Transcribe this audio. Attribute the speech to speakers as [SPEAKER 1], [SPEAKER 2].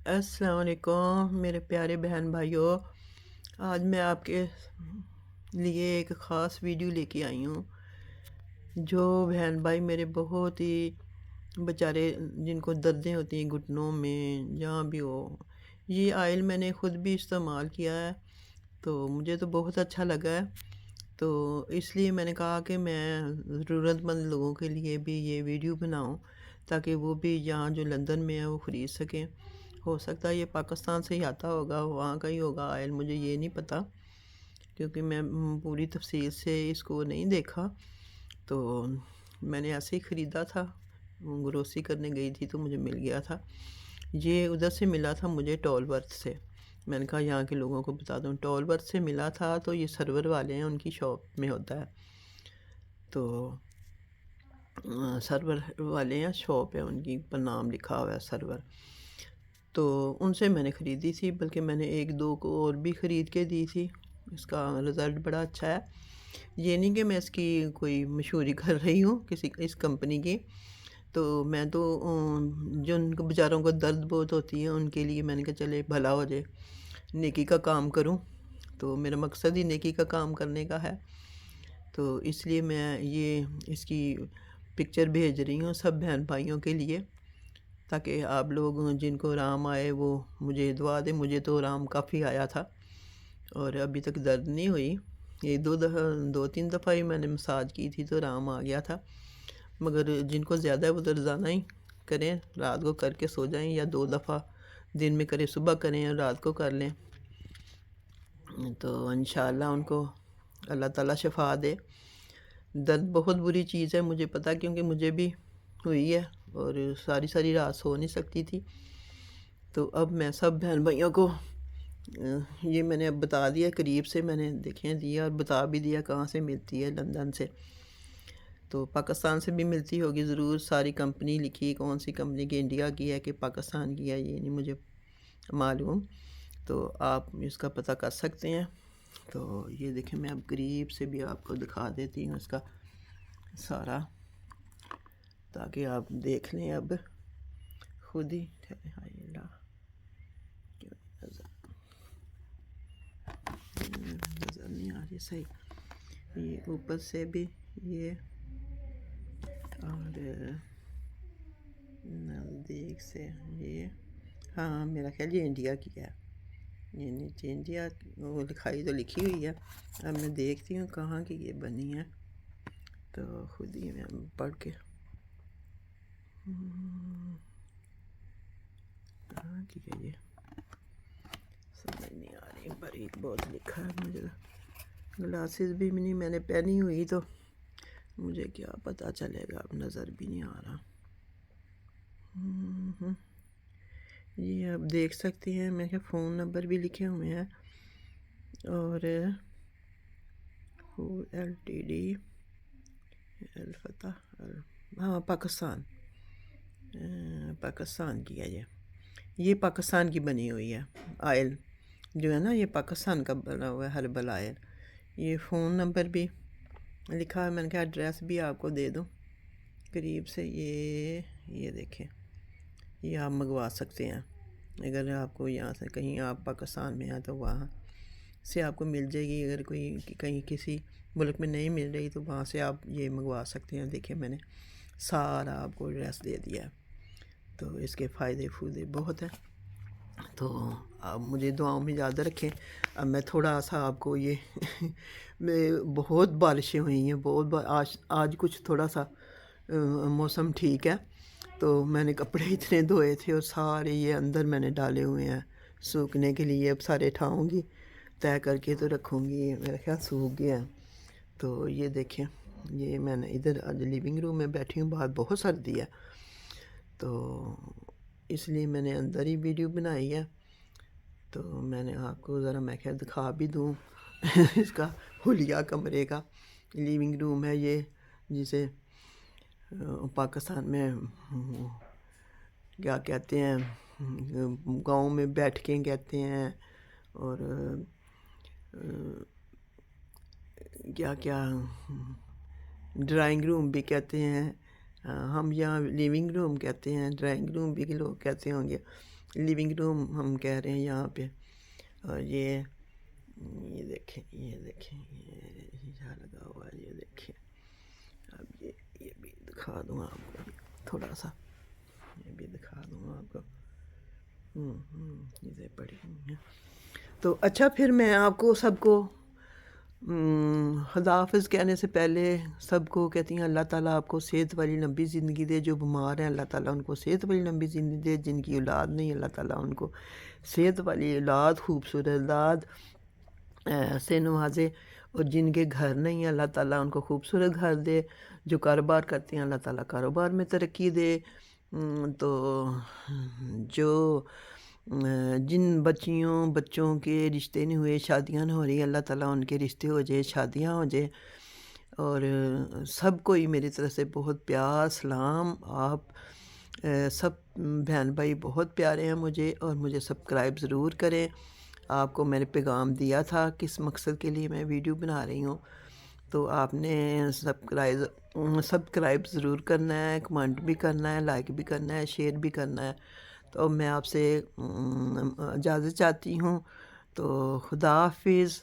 [SPEAKER 1] अस्सलाम वालेकुम मेरे प्यारे बहन भाइयों। आज मैं आपके लिए एक ख़ास वीडियो लेके आई हूँ। जो बहन भाई मेरे बहुत ही बेचारे जिनको दर्दें होती हैं घुटनों में जहाँ भी हो, ये आयल मैंने ख़ुद भी इस्तेमाल किया है तो मुझे तो बहुत अच्छा लगा है। तो इसलिए मैंने कहा कि मैं ज़रूरतमंद लोगों के लिए भी ये वीडियो बनाऊं ताकि वो भी यहाँ जो लंदन में है वो ख़रीद सकें। हो सकता है ये पाकिस्तान से ही आता होगा, वहाँ का ही होगा आयल, मुझे ये नहीं पता क्योंकि मैं पूरी तफसील से इसको नहीं देखा। तो मैंने ऐसे ही ख़रीदा था, ग्रोसरी करने गई थी तो मुझे मिल गया था। ये उधर से मिला था मुझे टॉलवर्थ से। मैंने कहा यहाँ के लोगों को बता दूँ, टॉलवर्थ से मिला था। तो ये सर्वर वाले हैं, उनकी शॉप में होता है। तो सर्वर वाले हैं, शॉप है उनकी, पर नाम लिखा हुआ है सर्वर। तो उनसे मैंने ख़रीदी थी, बल्कि मैंने एक दो को और भी ख़रीद के दी थी। इसका रिज़ल्ट बड़ा अच्छा है। ये नहीं कि मैं इसकी कोई मशहूरी कर रही हूँ किसी इस कंपनी की। तो मैं तो जो उनको बेचारों को दर्द बहुत होती है उनके लिए मैंने कहा चले भला हो जाए, नेकी का काम करूँ। तो मेरा मकसद ही नेकी का काम करने का है। तो इसलिए मैं ये इसकी पिक्चर भेज रही हूँ सब बहन भाइयों के लिए, ताकि आप लोग जिनको आराम आए वो मुझे दुआ दें। मुझे तो आराम काफ़ी आया था और अभी तक दर्द नहीं हुई। ये दो तीन दफ़ा ही मैंने मसाज की थी तो आराम आ गया था। मगर जिनको ज़्यादा है वो तो रोज़ाना ही करें, रात को करके सो जाएं, या दो दफ़ा दिन में करें, सुबह करें और रात को कर लें। तो इंशाअल्लाह उनको अल्लाह ताला शिफा दे। दर्द बहुत बुरी चीज़ है, मुझे पता, क्योंकि मुझे भी हुई है और सारी सारी रात सो नहीं सकती थी। तो अब मैं सब बहन भाइयों को ये मैंने अब बता दिया, करीब से मैंने देखें दिया और बता भी दिया कहाँ से मिलती है, लंदन से। तो पाकिस्तान से भी मिलती होगी ज़रूर, सारी कंपनी लिखी, कौन सी कंपनी की, इंडिया की है कि पाकिस्तान की है ये नहीं मुझे मालूम। तो आप इसका पता कर सकते हैं। तो ये देखें, मैं अब करीब से भी आपको दिखा देती हूँ इसका सारा, ताकि आप देख लें अब खुद ही। नज़र नहीं आ रही सही, ये ऊपर से भी ये, और नज़दीक से ये। हाँ, मेरा ख्याल ये इंडिया की है। ये नीचे इंडिया वो लिखाई तो लिखी हुई है। अब मैं देखती हूँ कहाँ की ये बनी है, तो खुद ही मैं पढ़ के कहाँ की है ये समझ नहीं आ रही। बारीक बहुत लिखा है, मुझे ग्लासेस भी नहीं मैंने पहनी हुई तो मुझे क्या पता चलेगा, अब नज़र भी नहीं आ रहा। ये आप देख सकते हैं, मेरे क्या फ़ोन नंबर भी लिखे हुए हैं, और LTD अलफता, हाँ पाकिस्तान, पाकिस्तान की है ये पाकिस्तान की बनी हुई है आयल जो है ना, ये पाकिस्तान का बना हुआ है हर्बल आयल। ये फ़ोन नंबर भी लिखा है, मैंने कहा एड्रेस भी आपको दे दूँ करीब से। ये देखें, ये आप मंगवा सकते हैं अगर आपको यहाँ से कहीं आप पाकिस्तान में हैं तो वहाँ से आपको मिल जाएगी। अगर कोई कहीं किसी मुल्क में नहीं मिल रही तो वहाँ से आप ये मंगवा सकते हैं। देखिए मैंने सारा आपको एड्रेस दे दिया है। तो इसके फ़ायदे फूयदे बहुत हैं, तो आप मुझे दुआओं में याद रखें। अब मैं थोड़ा सा आपको ये मैं बहुत बारिशें हुई हैं, बहुत आज कुछ थोड़ा सा मौसम ठीक है। तो मैंने कपड़े इतने धोए थे और सारे ये अंदर मैंने डाले हुए हैं सूखने के लिए। अब सारे उठाऊँगी, तय करके तो रखूँगी, मेरा ख्याल सूख गया है। तो ये देखें, ये मैंने इधर आज लिविंग रूम में बैठी हूँ, बाहर बहुत सर्दी है तो इसलिए मैंने अंदर ही वीडियो बनाई है। तो मैंने आपको ज़रा मैं क्या दिखा भी दूँ इसका हुलिया कमरे का। लिविंग रूम है ये, जिसे पाकिस्तान में क्या कहते हैं, गांव में बैठकें कहते हैं, और क्या क्या ड्राइंग रूम भी कहते हैं, ہم یہاں لیونگ روم کہتے ہیں، ڈرائنگ روم بھی لوگ کہتے ہوں گے، لیونگ روم ہم کہہ رہے ہیں یہاں پہ۔ اور یہ دیکھیں، یہ دیکھیں، یہ لگا ہوا ہے، یہ دیکھیں۔ اب یہ بھی دکھا دوں آپ کو تھوڑا سا، یہ بھی دکھا دوں آپ کو۔ چیزیں پڑی ہوئی ہیں تو اچھا، پھر میں آپ کو سب کو خدا حافظ کہنے سے پہلے سب کو کہتی ہیں اللہ تعالیٰ آپ کو صحت والی لمبی زندگی دے، جو بیمار ہیں اللہ تعالیٰ ان کو صحت والی لمبی زندگی دے، جن کی اولاد نہیں اللہ تعالیٰ ان کو صحت والی اولاد، خوبصورت اولاد سے نوازے، اور جن کے گھر نہیں اللہ تعالیٰ ان کو خوبصورت گھر دے، جو کاروبار کرتے ہیں اللہ تعالیٰ کاروبار میں ترقی دے، تو جو جن بچوں کے رشتے نہیں ہوئے، شادیاں نہیں ہو رہی، اللہ تعالیٰ ان کے رشتے ہو جائے، شادیاں ہو جائے۔ اور سب کو ہی میری طرف سے بہت پیار سلام۔ آپ سب بہن بھائی بہت پیارے ہیں مجھے، اور مجھے سبسکرائب ضرور کریں۔ آپ کو میں نے پیغام دیا تھا کس مقصد کے لیے میں ویڈیو بنا رہی ہوں، تو آپ نے سبسکرائب ضرور کرنا ہے، کمنٹ بھی کرنا ہے، لائک بھی کرنا ہے، شیئر بھی کرنا ہے۔ تو میں آپ سے اجازت چاہتی ہوں، تو خدا حافظ۔